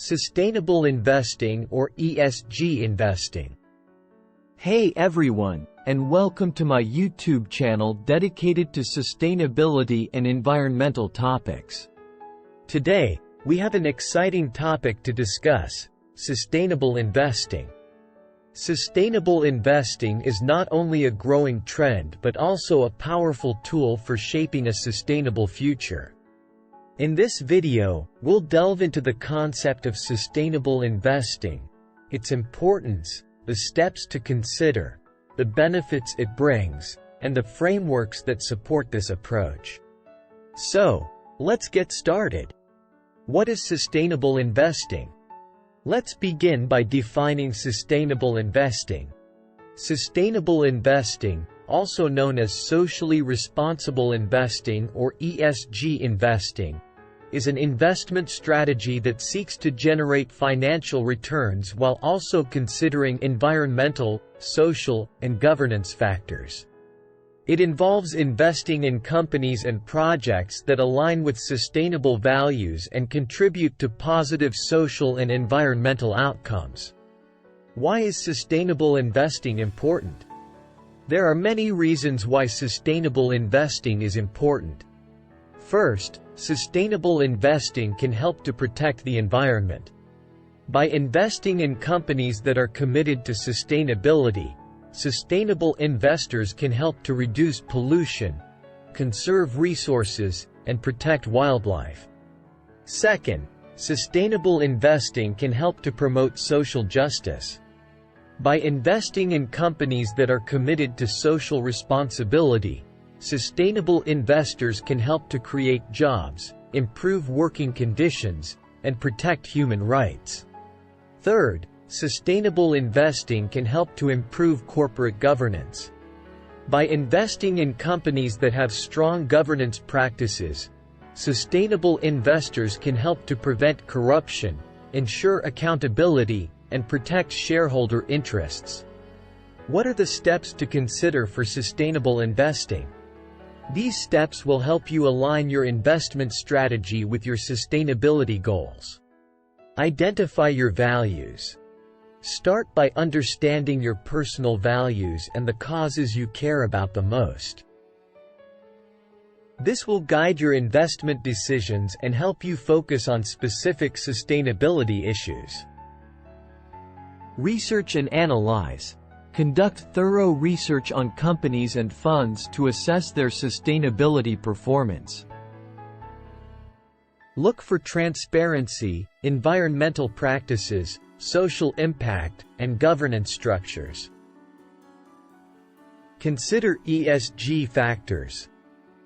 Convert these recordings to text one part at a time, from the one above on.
Sustainable investing or ESG investing. Hey everyone, and welcome to my YouTube channel dedicated to sustainability and environmental topics. Today, we have an exciting topic to discuss: sustainable investing. Sustainable investing is not only a growing trend but also a powerful tool for shaping a sustainable future. In this video, we'll delve into the concept of sustainable investing, its importance, the steps to consider, the benefits it brings, and the frameworks that support this approach. So, let's get started. What is sustainable investing? Let's begin by defining sustainable investing. Sustainable investing, also known as socially responsible investing or ESG investing, is an investment strategy that seeks to generate financial returns while also considering environmental, social, and governance factors. It involves investing in companies and projects that align with sustainable values and contribute to positive social and environmental outcomes. Why is sustainable investing important? There are many reasons why sustainable investing is important. First, sustainable investing can help to protect the environment. By investing in companies that are committed to sustainability, sustainable investors can help to reduce pollution, conserve resources, and protect wildlife. Second, sustainable investing can help to promote social justice. By investing in companies that are committed to social responsibility, sustainable investors can help to create jobs, improve working conditions, and protect human rights. Third, sustainable investing can help to improve corporate governance. By investing in companies that have strong governance practices, sustainable investors can help to prevent corruption, ensure accountability, and protect shareholder interests. What are the steps to consider for sustainable investing? These steps will help you align your investment strategy with your sustainability goals. Identify your values. Start by understanding your personal values and the causes you care about the most. This will guide your investment decisions and help you focus on specific sustainability issues. Research and analyze. Conduct thorough research on companies and funds to assess their sustainability performance. Look for transparency, environmental practices, social impact, and governance structures. Consider ESG factors.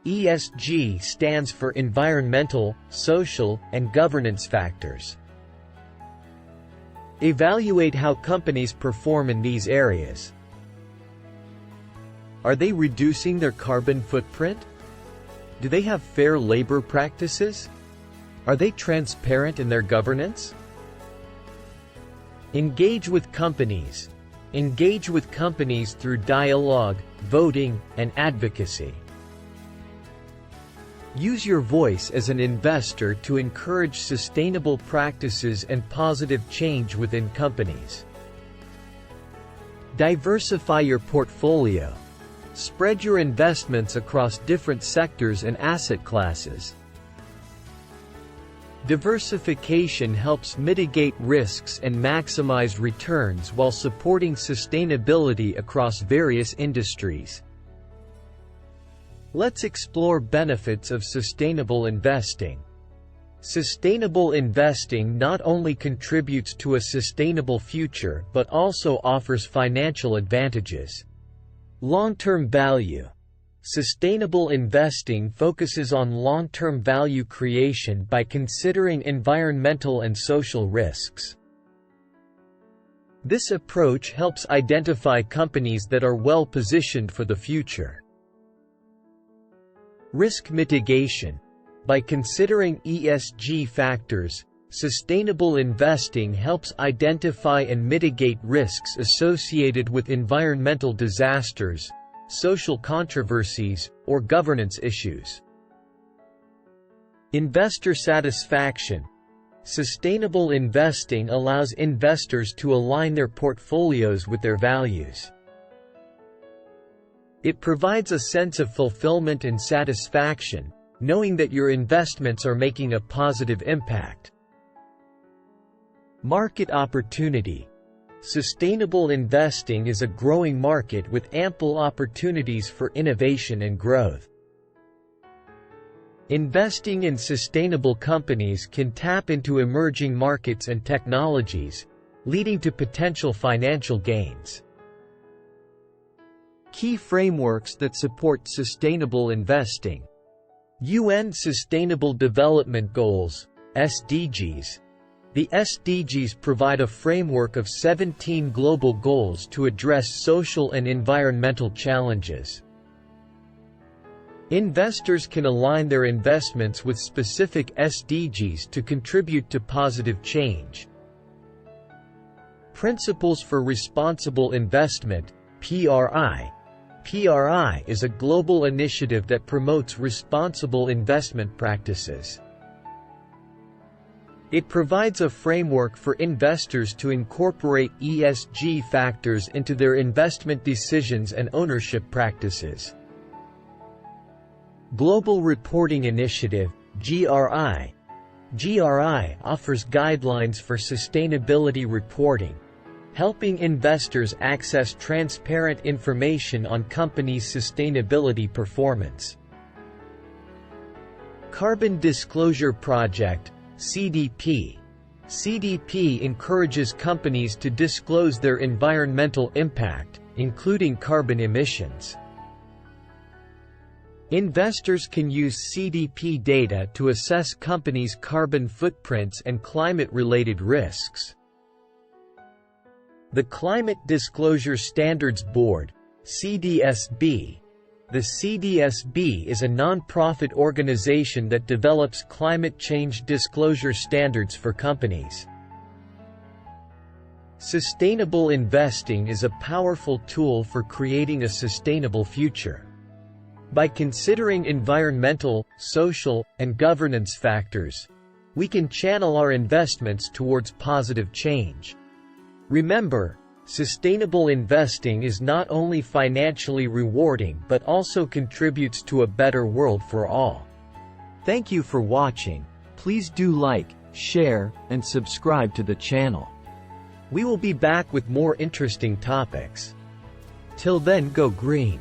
ESG stands for environmental, social, and governance factors. Evaluate how companies perform in these areas. Are they reducing their carbon footprint? Do they have fair labor practices? Are they transparent in their governance? Engage with companies. Engage with companies through dialogue, voting, and advocacy. Use your voice as an investor to encourage sustainable practices and positive change within companies. Diversify your portfolio. Spread your investments across different sectors and asset classes. Diversification helps mitigate risks and maximize returns while supporting sustainability across various industries. Let's explore benefits of sustainable investing. Sustainable investing not only contributes to a sustainable future but also offers financial advantages. Long-term value. Sustainable investing focuses on long-term value creation by considering environmental and social risks. This approach helps identify companies that are well-positioned for the future. Risk mitigation. By considering ESG factors, sustainable investing helps identify and mitigate risks associated with environmental disasters, social controversies, or governance issues. Investor satisfaction. Sustainable investing allows investors to align their portfolios with their values. It provides a sense of fulfillment and satisfaction, knowing that your investments are making a positive impact. Market opportunity. Sustainable investing is a growing market with ample opportunities for innovation and growth. Investing in sustainable companies can tap into emerging markets and technologies, leading to potential financial gains. Key frameworks that support sustainable investing. UN Sustainable Development Goals, SDGs. The SDGs provide a framework of 17 global goals to address social and environmental challenges. Investors can align their investments with specific SDGs to contribute to positive change. Principles for Responsible Investment, PRI. PRI is a global initiative that promotes responsible investment practices. It provides a framework for investors to incorporate ESG factors into their investment decisions and ownership practices. Global Reporting Initiative, GRI. GRI offers guidelines for sustainability reporting, helping investors access transparent information on companies' sustainability performance. Carbon Disclosure Project, CDP. CDP encourages companies to disclose their environmental impact, including carbon emissions. Investors can use CDP data to assess companies' carbon footprints and climate-related risks. The Climate Disclosure Standards Board, CDSB. The CDSB is a non-profit organization that develops climate change disclosure standards for companies. Sustainable investing is a powerful tool for creating a sustainable future. By considering environmental, social, and governance factors, we can channel our investments towards positive change. Remember, sustainable investing is not only financially rewarding but also contributes to a better world for all. Thank you for watching. Please do like, share, and subscribe to the channel. We will be back with more interesting topics. Till then, go green.